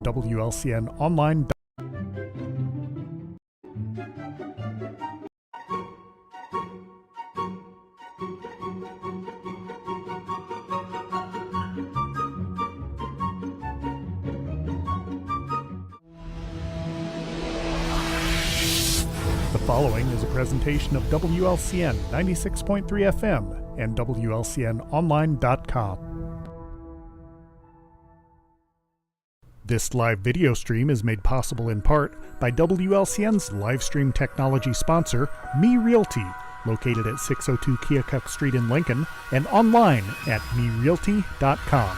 WLCNonline.com. The following is a presentation of WLCN 96.3 FM and WLCNonline.com. This live video stream is made possible in part by WLCN's live stream technology sponsor, Me Realty, located at 602 Keokuk Street in Lincoln and online at merealty.com.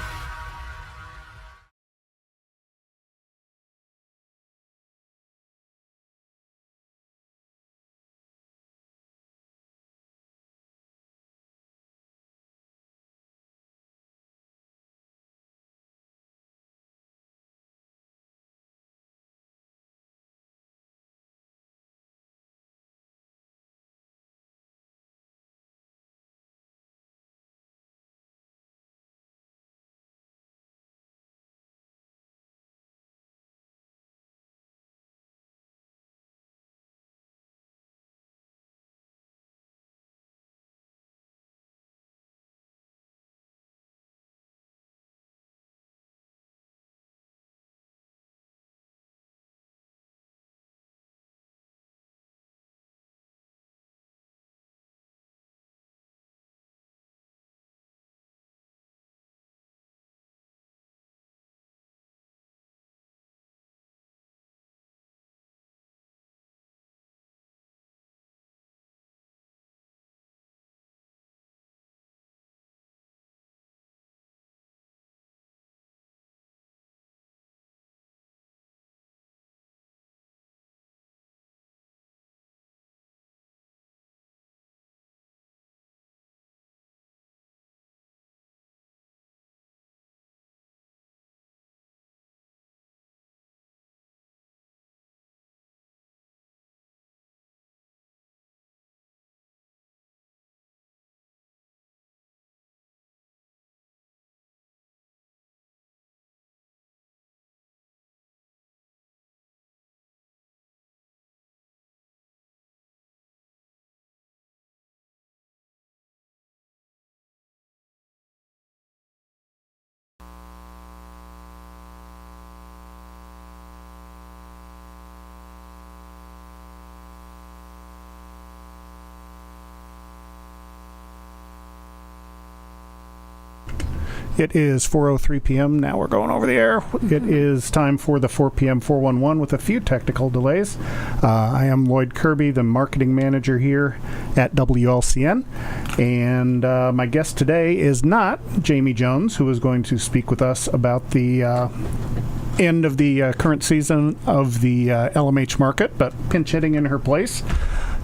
It is 4:03 p.m. Now we're going over the air. It is time for the 4 p.m. 411 with a few technical delays. I am Loyd Kirby, the marketing manager here at WLCN. And my guest today is not Jamie Jones, who is going to speak with us about the end of the current season of the LMH market, but pinch hitting in her place.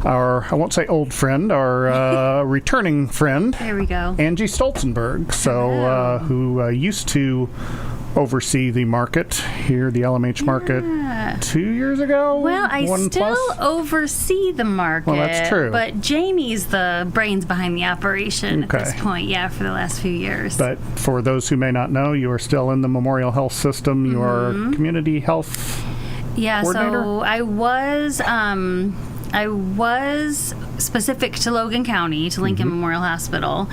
Our, I won't say old friend, our returning friend. There we go. Angie Stoltzenburg, who used to oversee the market here, the LMH market, 2 years ago? Well, I still oversee the market. Well, that's true. But Jamie's the brains behind the operation at this point, for the last few years. But for those who may not know, you are still in the Memorial Health System. You are community health coordinator? So I was specific to Logan County, to Lincoln Memorial Hospital,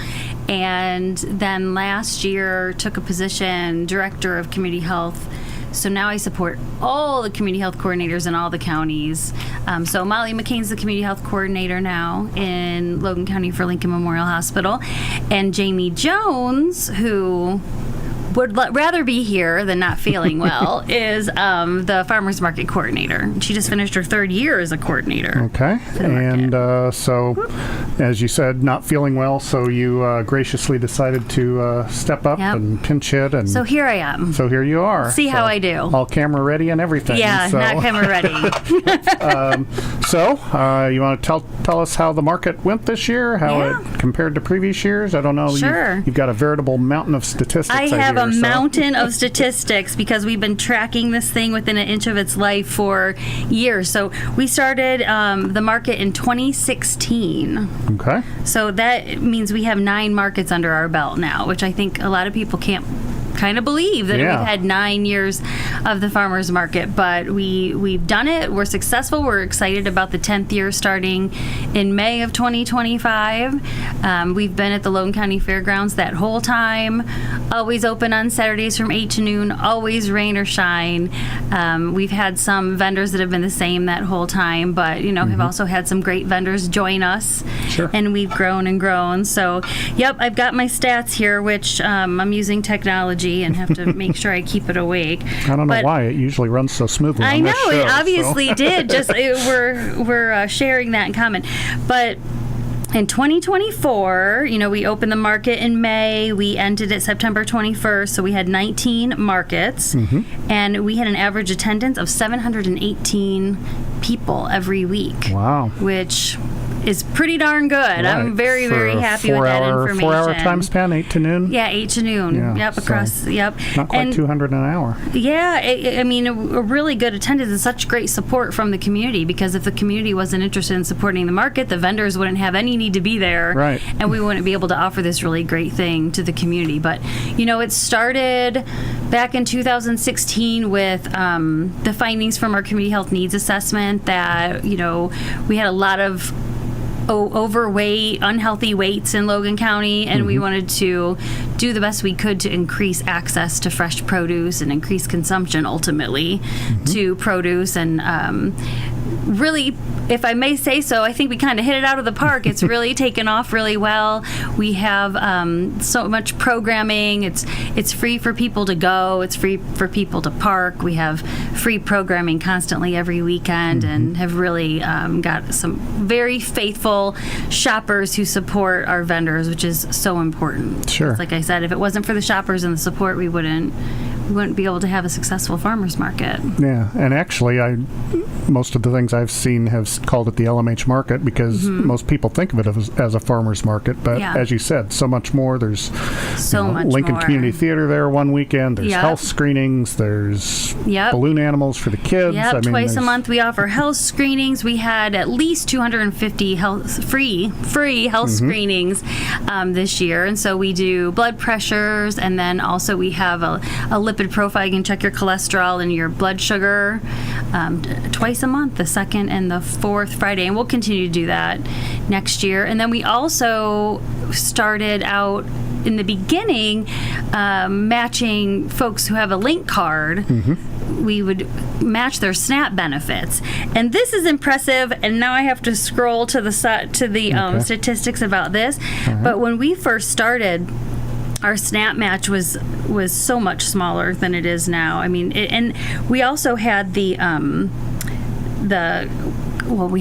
and then last year took a position, Director of Community Health. So now I support all the community health coordinators in all the counties. So Molly McCain's the community health coordinator now in Logan County for Lincoln Memorial Hospital. And Jamie Jones, who would rather be here than not feeling well, is the farmers market coordinator. She just finished her third year as a coordinator. Okay. And so, as you said, not feeling well, so you graciously decided to step up and pinch hit. And so here I am. So here you are. See how I do. All camera ready and everything. Yeah, not camera ready. You want to tell us how the market went this year, how it compared to previous years? I don't know. Sure. You've got a veritable mountain of statistics. I have a mountain of statistics because we've been tracking this thing within an inch of its life for years. So we started the market in 2016. Okay. So that means we have 9 markets under our belt now, which I think a lot of people can't kind of believe that Yeah. we've had 9 years of the farmers market, but we've done it. We're successful. We're excited about the 10th year starting in May of 2025. We've been at the Logan County Fairgrounds that whole time, always open on Saturdays from 8 to noon, always rain or shine. We've had some vendors that have been the same that whole time, but have also had some great vendors join us. Sure. And we've grown and grown. So, yep, I've got my stats here, which I'm using technology and have to make sure I keep it awake. I don't know why it usually runs so smoothly. I on know this show, it obviously so. did. We're sharing that in common, but. In 2024, we opened the market in May. We ended it September 21st, so we had 19 markets, and we had an average attendance of 718 people every week. Wow. Which is pretty darn good. Right. I'm very, very happy with that information. 4-hour time span, 8 to noon? Yeah, 8 to noon. Yeah, Yep, across, yep. Not quite And 200 an hour. yeah, I mean, a really good attendance and such great support from the community, because if the community wasn't interested in supporting the market, the vendors wouldn't have any need to be there. Right. And we wouldn't be able to offer this really great thing to the community. But, it started back in 2016 with the findings from our community health needs assessment that, we had a lot of overweight, unhealthy weights in Logan County, and we wanted to do the best we could to increase access to fresh produce and increase consumption ultimately to produce. And really, if I may say so, I think we kind of hit it out of the park. It's really taken off really well. We have so much programming. It's free for people to go. It's free for people to park. We have free programming constantly every weekend, and have really got some very faithful shoppers who support our vendors, which is so important. Sure. It's like I said, if it wasn't for the shoppers and the support, we wouldn't be able to have a successful farmers market. Yeah, and actually, most of the things I've seen have called it the LMH market because most people think of it as a farmer's market. But as you said, so much more. There's so much Lincoln more. Community Theater there one weekend. There's health screenings. There's balloon animals for the kids. Yep, I mean, twice a month we offer health screenings. We had at least 250 free health screenings this year. And so we do blood pressures, and then also we have a lipid profile. You can check your cholesterol and your blood sugar twice a month, the second and the fourth Friday. And we'll continue to do that next year. And then we also started out in the beginning matching folks who have a link card. We would match their SNAP benefits, and this is impressive. And now I have to scroll to the statistics about this. But when we first started, our SNAP match was so much smaller than it is now. I mean, and we also had we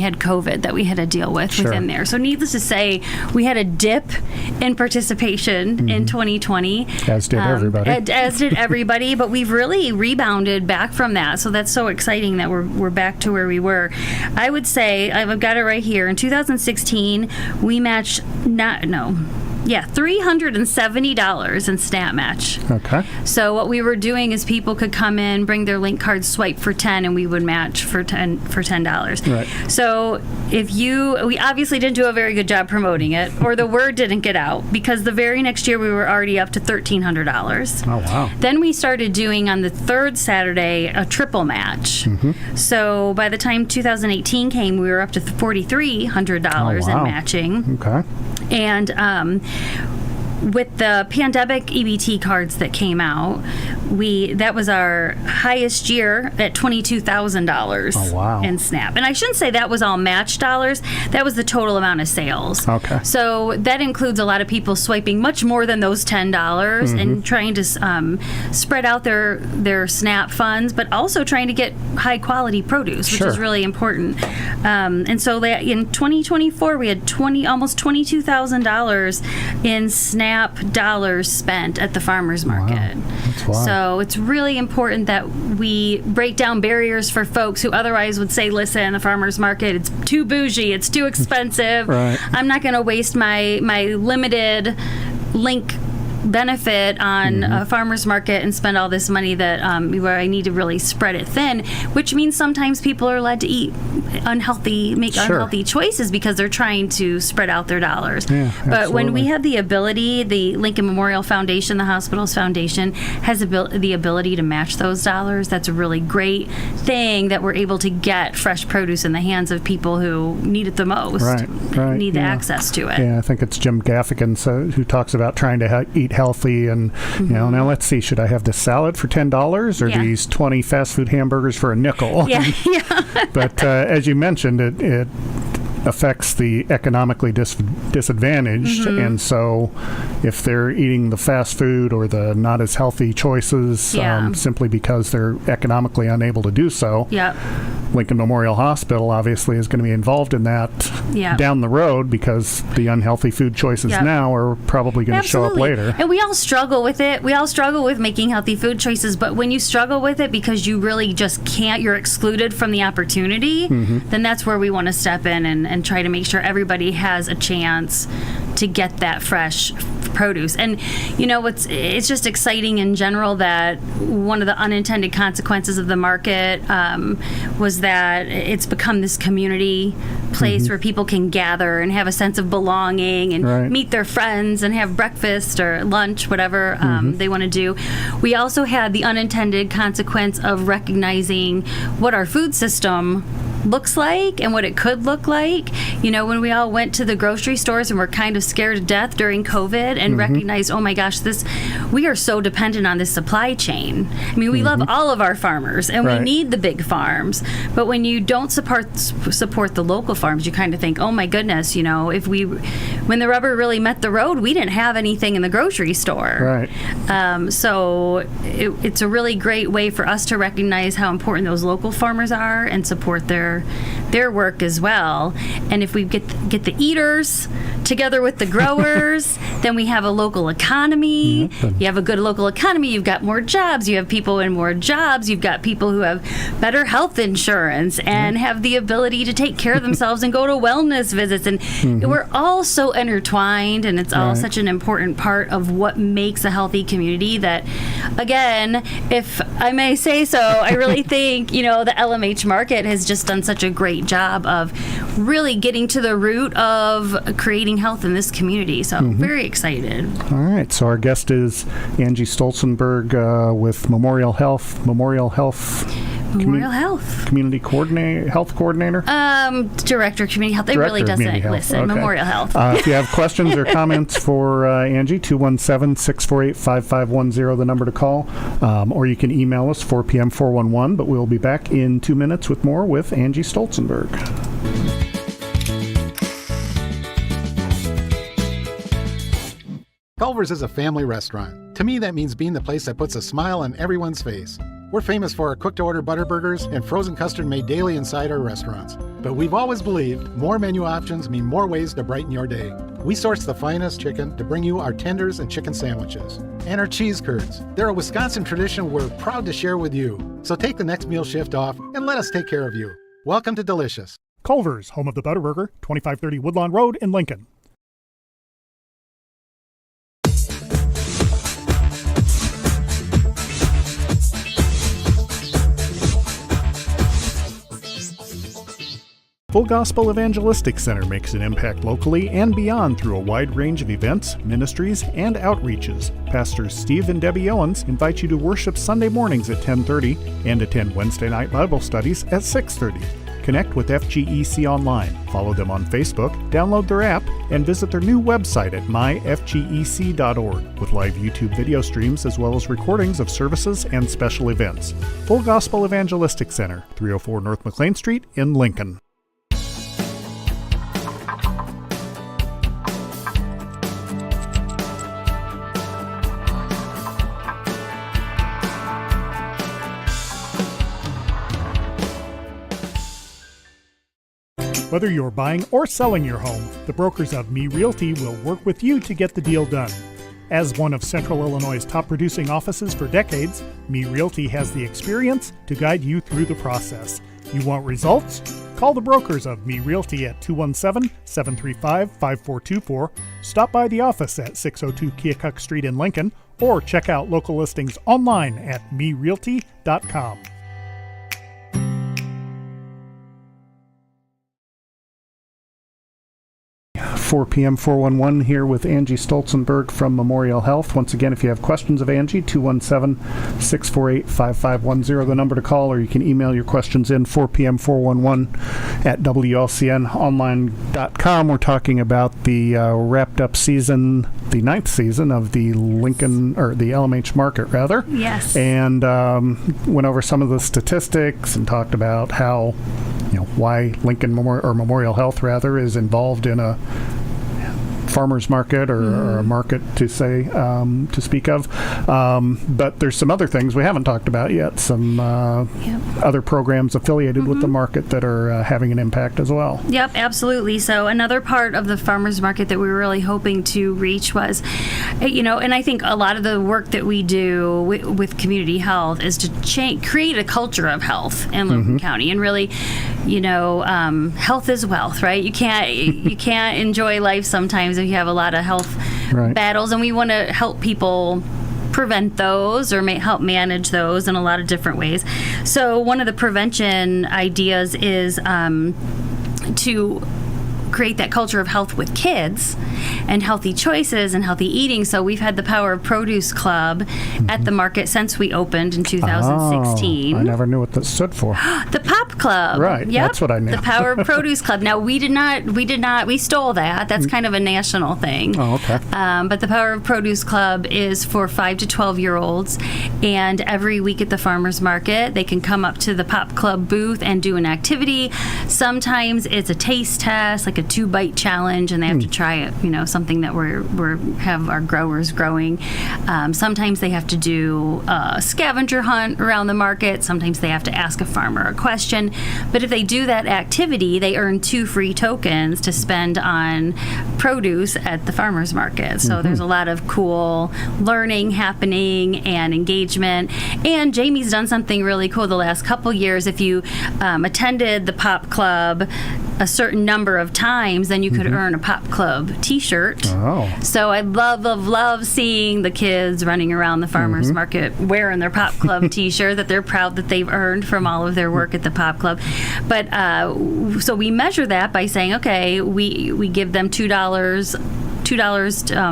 had COVID that we had to deal with within there. So needless to say, we had a dip in participation in 2020. As did everybody. As did everybody, but we've really rebounded back from that. So that's so exciting that we're back to where we were. I would say, I've got it right here. In 2016, we matched $370 in SNAP match. Okay. So what we were doing is people could come in, bring their link card, swipe for 10, and we would match for $10. Right. So we obviously didn't do a very good job promoting it, or the word didn't get out, because the very next year we were already up to $1,300. Oh, wow. Then we started doing on the third Saturday a triple match. So by the time 2018 came, we were up to $4,300 in matching. Okay. And with the pandemic EBT cards that came out, that was our highest year at $22,000 in SNAP. And I shouldn't say that was all match dollars. That was the total amount of sales. Okay. So that includes a lot of people swiping much more than those $10 and trying to spread out their SNAP funds, but also trying to get high quality produce, which is really important. And so in 2024, we had almost $22,000 in SNAP dollars spent at the farmers market. Wow. That's wild. So it's really important that we break down barriers for folks who otherwise would say, listen, the farmer's market, it's too bougie, it's too expensive. Right. I'm not going to waste my limited link benefit on a farmer's market and spend all this money that where I need to really spread it thin, which means sometimes people are led to make unhealthy choices because they're trying to spread out their dollars. Yeah, but when we absolutely. have the ability, the Lincoln Memorial Foundation, the hospital's foundation, has the ability to match those dollars. That's a really great thing that we're able to get fresh produce in the hands of people who need it the most, Right, need the yeah. access to it. Yeah, I think it's Jim Gaffigan who talks about trying to eat healthy, and now let's see, should I have this salad for $10 or Yeah. these 20 fast food hamburgers for a nickel? Yeah, But as you mentioned, it affects the economically disadvantaged, and so if they're eating the fast food or the not as healthy choices simply because they're economically unable to do so, Yep. Lincoln Memorial Hospital obviously is going to be involved in that down the road, because the unhealthy food choices now are probably going to show up later. And we all struggle with it. We all struggle with making healthy food choices, but when you struggle with it because you really just can't, you're excluded from the opportunity, then that's where we want to step in and try to make sure everybody has a chance to get that fresh produce. And it's just exciting in general that one of the unintended consequences of the market was that it's become this community place where people can gather and have a sense of belonging and meet their friends and have breakfast or lunch, whatever they want to do. We also had the unintended consequence of recognizing what our food system looks like and what it could look like. When we all went to the grocery stores and were kind of scared to death during COVID and recognized, oh my gosh, we are so dependent on this supply chain. I mean, we love all of our farmers and we need the big farms, but when you don't support the local farms, you kind of think, oh my goodness, when the rubber really met the road, we didn't have anything in the grocery store. Right. So it's a really great way for us to recognize how important those local farmers are and support their work as well. And if we get the eaters together with the growers, then we have a local economy. You have a good local economy, you've got more jobs, you have people in more jobs, you've got people who have better health insurance and have the ability to take care of themselves and go to wellness visits. And we're all so intertwined, and it's all such an important part of what makes a healthy community that, again, if I may say so, I really think, the LMH market has just done such a great job of really getting to the root of creating health in this community. So I'm very excited. All right. So our guest is Angie Stoltzenburg with Memorial Health. Community health coordinator? Director of Community Health. It really doesn't listen. Okay. Memorial Health. If you have questions or comments for Angie, 217-648-5510, the number to call. Or you can email us, 4pm411, but we'll be back in 2 minutes with more with Angie Stoltzenburg. Culver's is a family restaurant. To me, that means being the place that puts a smile on everyone's face. We're famous for our cooked-to-order butter burgers and frozen custard made daily inside our restaurants. But we've always believed more menu options mean more ways to brighten your day. We source the finest chicken to bring you our tenders and chicken sandwiches. And our cheese curds. They're a Wisconsin tradition we're proud to share with you. So take the next meal shift off and let us take care of you. Welcome to Delicious. Culver's, home of the Butterburger, 2530 Woodlawn Road in Lincoln. Full Gospel Evangelistic Center makes an impact locally and beyond through a wide range of events, ministries, and outreaches. Pastors Steve and Debbie Owens invite you to worship Sunday mornings at 10:30 and attend Wednesday night Bible studies at 6:30. Connect with FGEC online, follow them on Facebook, download their app, and visit their new website at myfgec.org with live YouTube video streams as well as recordings of services and special events. Full Gospel Evangelistic Center, 304 North McLean Street in Lincoln. Whether you're buying or selling your home, the brokers of Me Realty will work with you to get the deal done. As one of Central Illinois' top producing offices for decades, Me Realty has the experience to guide you through the process. You want results? Call the brokers of Me Realty at 217-735-5424, stop by the office at 602 Keokuk Street in Lincoln, or check out local listings online at merealty.com. 4 p.m. 411 here with Angie Stoltzenburg from Memorial Health. Once again, if you have questions of Angie, 217-648-5510, the number to call, or you can email your questions in 4 p.m. 411 at WLCNonline.com. We're talking about the wrapped up season, the 9th season of the Lincoln, or the LMH market, rather. Yes. And went over some of the statistics and talked about how, why Lincoln Memorial Health, rather, is involved in a farmers market or a market to speak of, but there's some other things we haven't talked about yet, some other programs affiliated with the market that are having an impact as well. Yep, absolutely. So another part of the farmers market that we were really hoping to reach was, and I think a lot of the work that we do with community health is to create a culture of health in Logan County, and really, health is wealth, right? You can't enjoy life sometimes if you have a lot of health battles, and we want to help people prevent those or help manage those in a lot of different ways. So one of the prevention ideas is to create that culture of health with kids and healthy choices and healthy eating. So we've had the Power of Produce Club at the market since we opened in 2016. I never knew what that stood for. The Pop Club. Right. Yep. That's what I knew. The Power of Produce Club. Now we stole that. That's kind of a national thing. Oh, okay. But the Power of Produce Club is for 5 to 12-year-olds, and every week at the farmers market, they can come up to the Pop Club booth and do an activity. Sometimes it's a taste test, like a 2-bite challenge, and they have to try it, something that we have our growers growing. Sometimes they have to do a scavenger hunt around the market. Sometimes they have to ask a farmer a question. But if they do that activity, they earn 2 free tokens to spend on produce at the farmers market. So there's a lot of cool learning happening and engagement. And Jamie's done something really cool the last couple years. If you attended the Pop Club a certain number of times, then you could earn a Pop Club t-shirt. Oh. So I love seeing the kids running around the farmers market wearing their Pop Club t-shirt that they're proud that they've earned from all of their work at the Pop Club. But so we measure that by saying, okay, we give them $2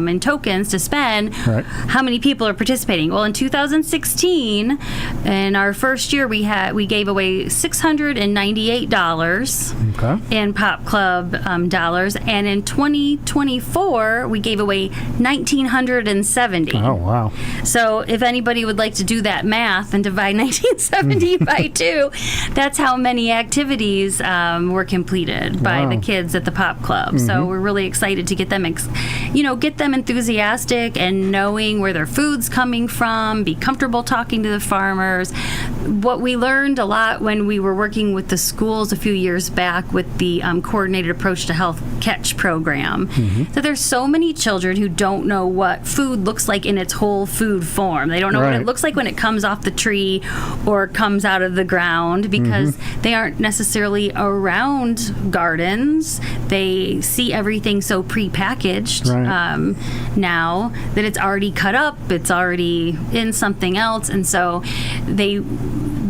in tokens to spend. Right. How many people are participating? Well, in 2016, in our first year, we gave away $698 in Pop Club dollars, and in 2024, we gave away $1,970. Oh, wow! So if anybody would like to do that math and divide 1970 by 2, that's how many activities were completed by the kids at the Pop Club. So we're really excited to get them get them enthusiastic and knowing where their food's coming from, be comfortable talking to the farmers. What we learned a lot when we were working with the schools a few years back with the Coordinated Approach to Health Catch program, that there's so many children who don't know what food looks like in its whole food form. They don't know what it looks like when it comes off the tree or comes out of the ground, because they aren't necessarily around gardens. They see everything so prepackaged now that it's already cut up, it's already in something else, and so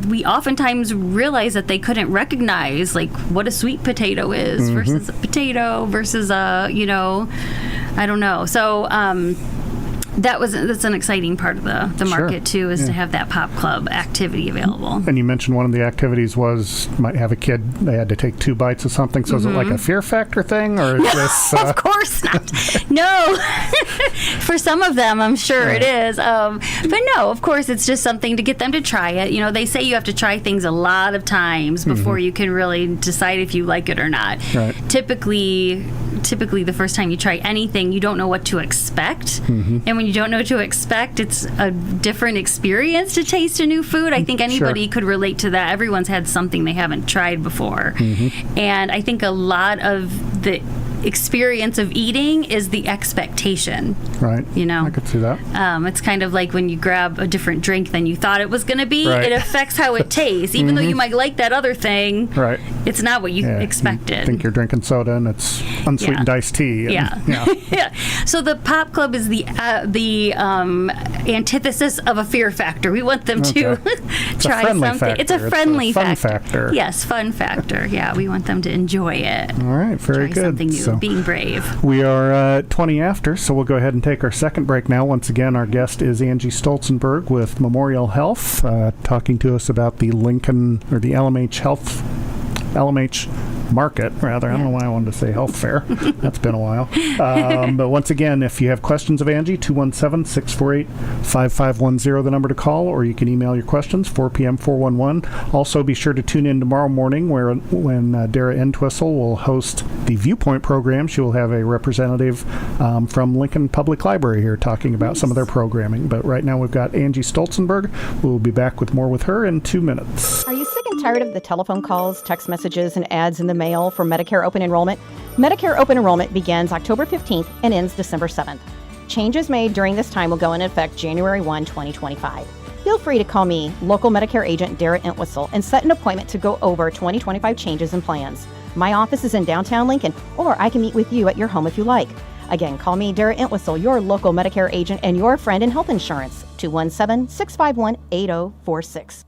we oftentimes realize that they couldn't recognize what a sweet potato is versus a potato versus I don't know. So that's an exciting part of the market too, is to have that Pop Club activity available. And you mentioned one of the activities might have a kid, they had to take 2 bites of something. So is it like a fear factor thing, or is this? Of course not. No. For some of them, I'm sure it is. But no, of course, it's just something to get them to try it. They say you have to try things a lot of times before you can really decide if you like it or not. Right. Typically, the first time you try anything, you don't know what to expect. And when you don't know what to expect, it's a different experience to taste a new food. I think anybody could relate to that. Everyone's had something they haven't tried before. And I think a lot of the experience of eating is the expectation. Right. You know? I could see that. It's kind of like when you grab a different drink than you thought it was going to be. Right. It affects how it tastes. Even though you might like that other thing, Right. it's not what you Yeah, expected. You think you're drinking soda and it's unsweetened iced tea. And, Yeah. yeah. Yeah. So the Pop Club is the antithesis of a fear factor. We want them to try friendly something. factor. It's a friendly fun factor. factor. Yes, fun factor. Yeah, we want them to enjoy it. All right, very Try good. something new. So Being brave. we are 20 after, so we'll go ahead and take our second break now. Once again, our guest is Angie Stoltzenburg with Memorial Health, talking to us about the Lincoln, or the LMH market, rather. I don't know why I wanted to say health fair. That's been a while. But once again, if you have questions of Angie, 217-648-5510, the number to call, or you can email your questions, 4 p.m. 411. Also, be sure to tune in tomorrow morning when Dara Entwistle will host the Viewpoint program. She will have a representative from Lincoln Public Library here talking about some of their programming. But right now we've got Angie Stoltzenburg. We'll be back with more with her in 2 minutes. Are you sick and tired of the telephone calls, text messages, and ads in the mail for Medicare open enrollment? Medicare open enrollment begins October 15th and ends December 7th. Changes made during this time will go into effect January 1, 2025. Feel free to call me, local Medicare agent Dara Entwistle, and set an appointment to go over 2025 changes and plans. My office is in downtown Lincoln, or I can meet with you at your home if you like. Again, call me, Dara Entwistle, your local Medicare agent and your friend in health insurance, 217-651-8046.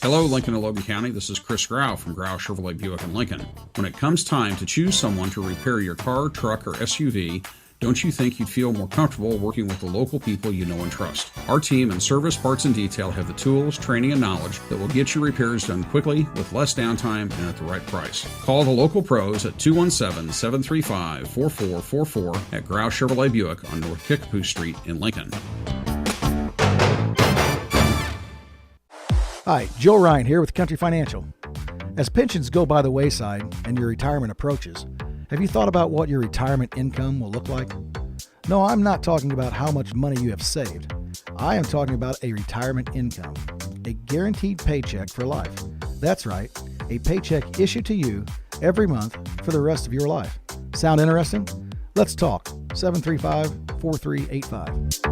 Hello, Lincoln and Logan County. This is Chris Grau from Grau Chevrolet Buick in Lincoln. When it comes time to choose someone to repair your car, truck, or SUV, don't you think you'd feel more comfortable working with the local people you know and trust? Our team in service, parts, and detail have the tools, training, and knowledge that will get your repairs done quickly, with less downtime, and at the right price. Call the local pros at 217-735-4444 at Grau Chevrolet Buick on North Kickapoo Street in Lincoln. Hi, Joe Ryan here with Country Financial. As pensions go by the wayside and your retirement approaches, have you thought about what your retirement income will look like? No, I'm not talking about how much money you have saved. I am talking about a retirement income, a guaranteed paycheck for life. That's right, a paycheck issued to you every month for the rest of your life. Sound interesting? Let's talk. 735-4385.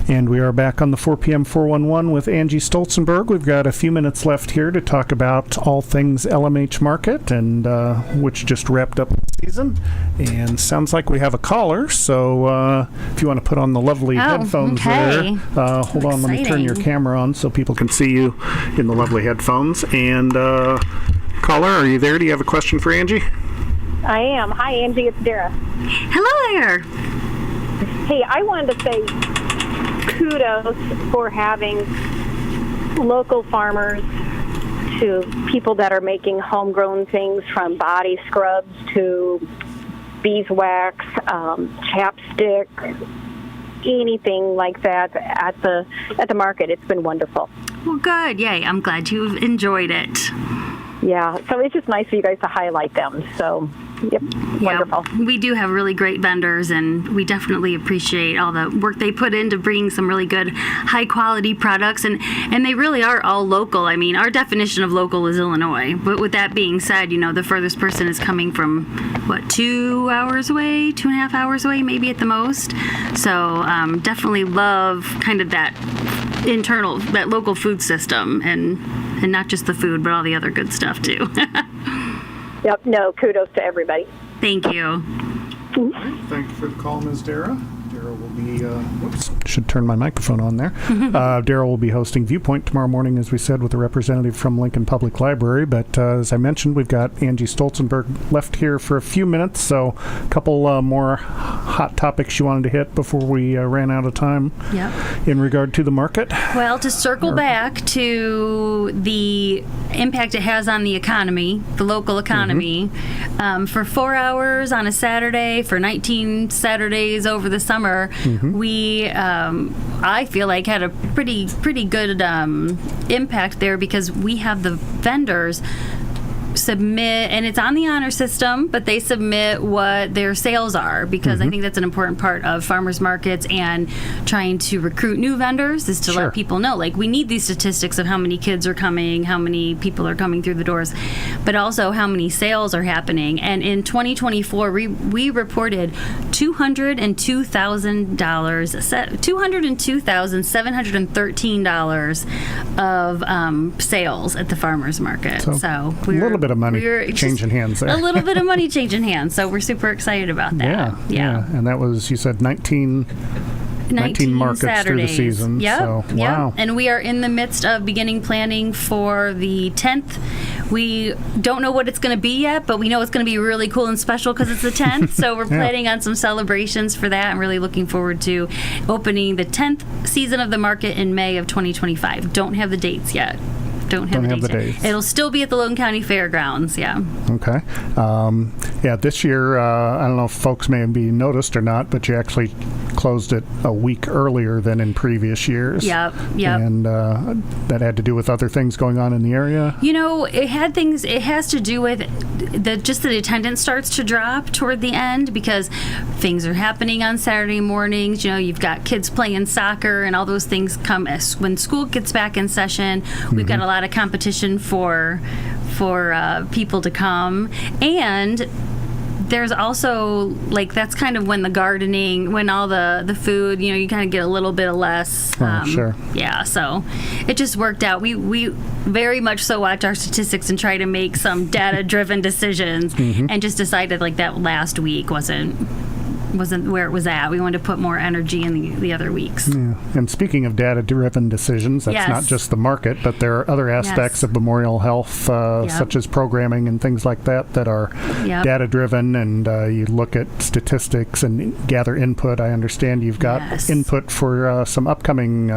And we are back on the 4 p.m. 411 with Angie Stoltzenburg. We've got a few minutes left here to talk about all things LMH market, and which just wrapped up the season. And sounds like we have a caller, so if you want to put on the lovely headphones there. Hold on, let me turn your camera on so people can see you in the lovely headphones. And caller, are you there? Do you have a question for Angie? I am. Hi, Angie. It's Dara. Hello there. Hey, I wanted to say kudos for having local farmers to people that are making homegrown things, from body scrubs to beeswax, chapstick, anything like that at the market. It's been wonderful. Well, good. Yay. I'm glad you've enjoyed it. Yeah, so it's just nice for you guys to highlight them. So, yep, wonderful. Yeah, we do have really great vendors, and we definitely appreciate all the work they put into bringing some really good, high-quality products, and they really are all local. I mean, our definition of local is Illinois, but with that being said, you know, the furthest person is coming from, 2 hours away, 2.5 hours away, maybe at the most. So definitely love kind of that local food system, and not just the food, but all the other good stuff too. Yep, kudos to everybody. Thank you. Thank you for the call, Ms. Dara. Dara will Should turn my microphone on there. Daryl will be hosting Viewpoint tomorrow morning, as we said, with a representative from Lincoln Public Library. But as I mentioned, we've got Angie Stoltzenburg left here for a few minutes, so a couple more hot topics you wanted to hit before we ran out of time in regard to the market. Well, to circle back to the impact it has on the economy, the local economy, for 4 hours on a Saturday, for 19 Saturdays over the summer, we, I feel like, had a pretty good impact there, because we have the vendors submit, and it's on the honor system, but they submit what their sales are, because I think that's an important part of farmers markets and trying to recruit new vendors, is to let people know, like, we need these statistics of how many kids are coming, how many people are coming through the doors, but also how many sales are happening. And in 2024, we reported $202,713 of sales at the farmers market. So we're a little bit of money changing hands there. A little bit of money changing hands. So we're super excited about that. Yeah. And that was, you said, 19 markets Saturdays. Through the season. Yep. Wow. And we are in the midst of beginning planning for the 10th. We don't know what it's going to be yet, but we know it's going to be really cool and special because it's the 10th. So we're planning on some celebrations for that. I'm really looking forward to opening the 10th season of the market in May of 2025. Don't have the dates yet. Don't have the dates. It'll still be at the Logan County Fairgrounds, Okay. This year, I don't know if folks may be noticed or not, but you actually closed it a week earlier than in previous years. Yep. And that had to do with other things going on in the area? You know, it has to do with the attendance starts to drop toward the end, because things are happening on Saturday mornings. You know, you've got kids playing soccer, and all those things come when school gets back in session. We've got a lot of competition for people to come, and there's also, like, that's kind of when the gardening, when all the food, you know, you kind of get a little bit of less. Sure. Yeah, so it just worked out. We very much so watch our statistics and try to make some data-driven decisions, and just decided, like, that last week wasn't where it was at. We wanted to put more energy in the other weeks. Yeah. And speaking of data-driven decisions, that's not just the market, but there are other aspects of Memorial Health, such as programming and things like that are data-driven, and you look at statistics and gather input. I understand you've got input for some upcoming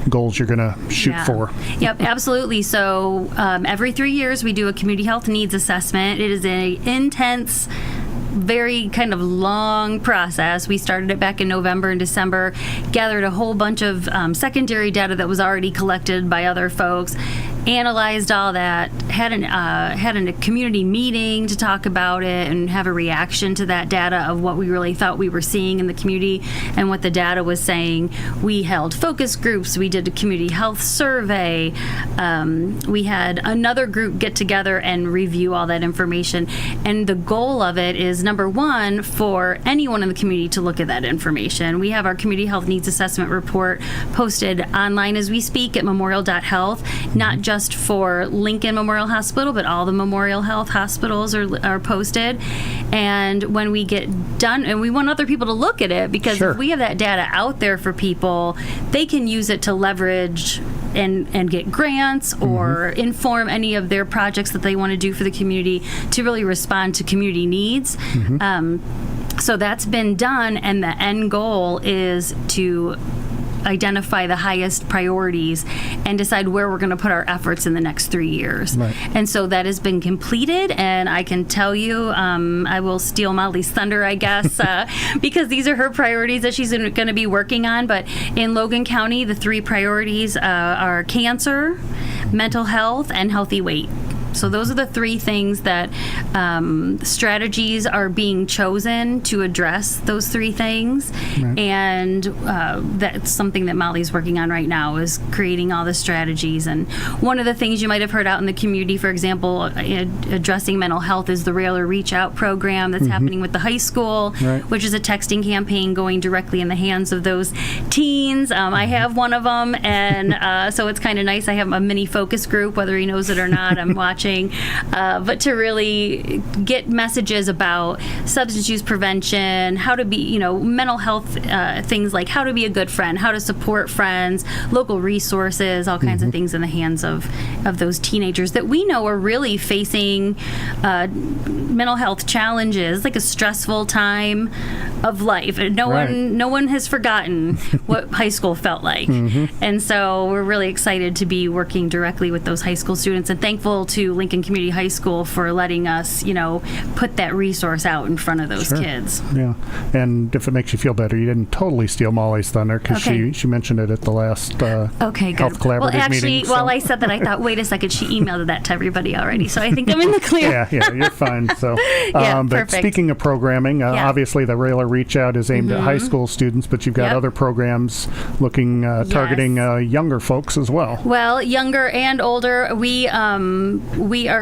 goals you're going to shoot for. Yep, absolutely. So every 3 years we do a community health needs assessment. It is an intense, very kind of long process. We started it back in November and December, gathered a whole bunch of secondary data that was already collected by other folks, analyzed all that, had a community meeting to talk about it and have a reaction to that data of what we really thought we were seeing in the community and what the data was saying. We held focus groups. We did a community health survey. We had another group get together and review all that information. And the goal of it is, number one, for anyone in the community to look at that information. We have our community health needs assessment report posted online as we speak at memorial.health, not just for Lincoln Memorial Hospital, but all the Memorial Health hospitals are posted. And when we get done, and we want other people to look at it, because if we have that data out there for people, they can use it to leverage and get grants or inform any of their projects that they want to do for the community to really respond to community needs. So that's been done, and the end goal is to identify the highest priorities and decide where we're going to put our efforts in the next 3 years. And so that has been completed, and I can tell you, I will steal Molly's thunder, I guess, because these are her priorities that she's going to be working on. But in Logan County, the 3 priorities are cancer, mental health, and healthy weight. So those are the 3 things that strategies are being chosen to address those 3 things. And that's something that Molly's working on right now, is creating all the strategies. And one of the things you might have heard out in the community, for example, addressing mental health, is the Railer Reach Out program that's happening with the high school, which is a texting campaign going directly in the hands of those teens. I have one of them, and so it's kind of nice. I have a mini focus group, whether he knows it or not. I'm watching watching, but to really get messages about substance use prevention, how to be, mental health things like how to be a good friend, how to support friends, local resources, all kinds of things in the hands of those teenagers that we know are really facing mental health challenges, like a stressful time of life. And no one has forgotten what high school felt like. And so we're really excited to be working directly with those high school students, and thankful to Lincoln Community High School for letting us, put that resource out in front of those kids. Yeah. And if it makes you feel better, you didn't totally steal Molly's thunder, because she mentioned it at the last Health Collaborative meeting. While I said that, I thought, wait a second, she emailed that to everybody already, so I think I'm in the clear. Yeah, you're fine. So, but perfect. Speaking of programming, obviously the Railer Reach Out is aimed at high school students, but you've got other programs looking targeting younger folks as well. Well, younger and older. We are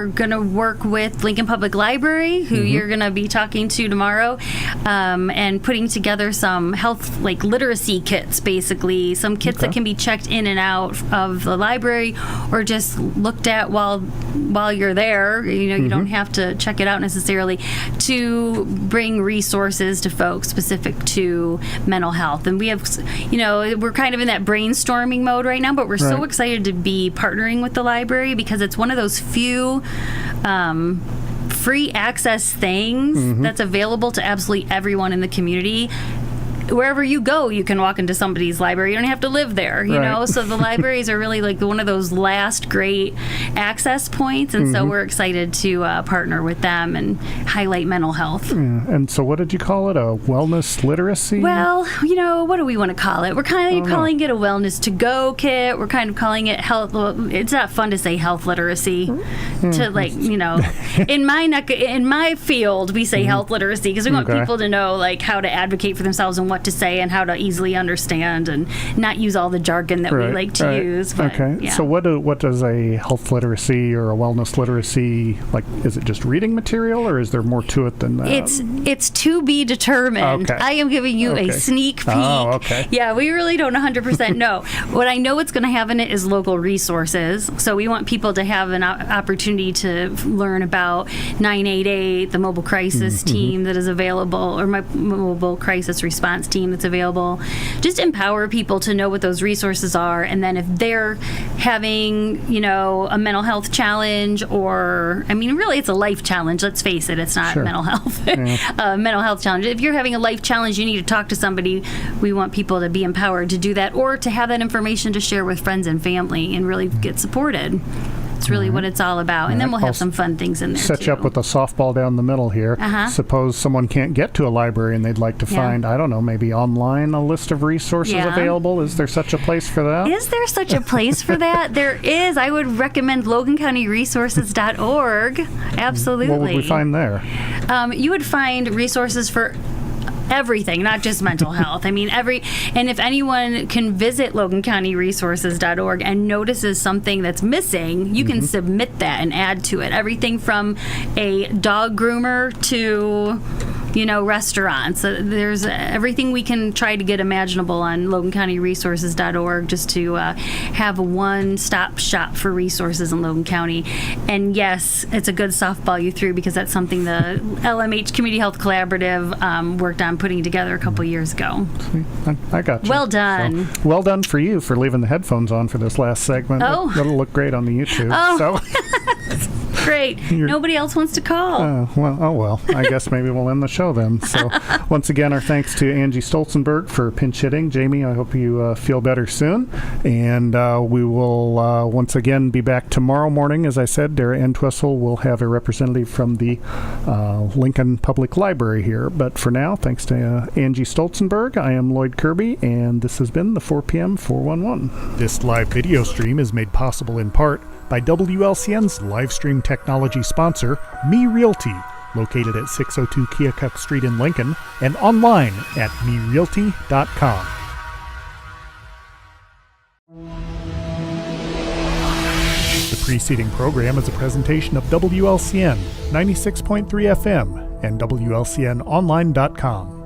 going to work with Lincoln Public Library, who you're going to be talking to tomorrow, and putting together some health literacy kits, basically some kits that can be checked in and out of the library or just looked at while you're there. You don't have to check it out necessarily, to bring resources to folks specific to mental health. And we have, we're kind of in that brainstorming mode right now, but we're so excited to be partnering with the library, because it's one of those few free access things that's available to absolutely everyone in the community. Wherever you go, you can walk into somebody's library. You don't have to live there, you know? So the libraries are really like one of those last great access points. And so we're excited to partner with them and highlight mental health. And so what did you call it? A wellness literacy? Well, what do we want to call it? We're kind of calling it a wellness to go kit. We're kind of calling it health. It's not fun to say health literacy. In my field, we say health literacy, because we want people to know how to advocate for themselves and what to say and how to easily understand and not use all the jargon that we like to use. But, So what does a health literacy or a wellness literacy, is it just reading material, or is there more to it than that? It's to be determined. I am giving you a sneak peek. Oh, okay. Yeah, we really don't 100% know. What I know it's going to have in it is local resources. So we want people to have an opportunity to learn about 988, the mobile crisis team that is available, or my mobile crisis response team that's available. Just empower people to know what those resources are, and then if they're having a mental health challenge, or really it's a life challenge, let's face it, it's not mental health. Mental health challenge, if you're having a life challenge, you need to talk to somebody. We want people to be empowered to do that, or to have that information to share with friends and family and really get supported. It's really what it's all about. And then we'll have some fun things in there, set you up with a softball down the middle here. Suppose someone can't get to a library and they'd like to find, I don't know, maybe online a list of resources available. Is there such a place for that? Is there such a place for that? There is. I would recommend LoganCountyResources.org. Absolutely. What would we find there? You would find resources for everything, not just mental health. And if anyone can visit LoganCountyResources.org and notices something that's missing, you can submit that and add to it. Everything from a dog groomer to restaurants. There's everything we can try to get imaginable on LoganCountyResources.org, just to have a one-stop shop for resources in Logan County. And yes, it's a good softball you threw, because that's something the LMH Community Health Collaborative worked on putting together a couple years ago. I got you. Well done. So, well done for you for leaving the headphones on for this last segment. That'll look great on the YouTube. Great. Nobody else wants to call. Well. I guess maybe we'll end the show then. So once again, our thanks to Angie Stoltzenburg for pinch hitting. Jamie, I hope you feel better soon. And we will once again be back tomorrow morning. As I said, Dara Entwistle will have a representative from the Lincoln Public Library here. But for now, thanks to Angie Stoltzenburg, I am Loyd Kirby, and this has been the 4 p.m. 411. This live video stream is made possible in part by WLCN's live stream technology sponsor, Me Realty, located at 602 Keokuk Street in Lincoln, and online at merealty.com. The preceding program is a presentation of WLCN 96.3 FM and WLCNonline.com.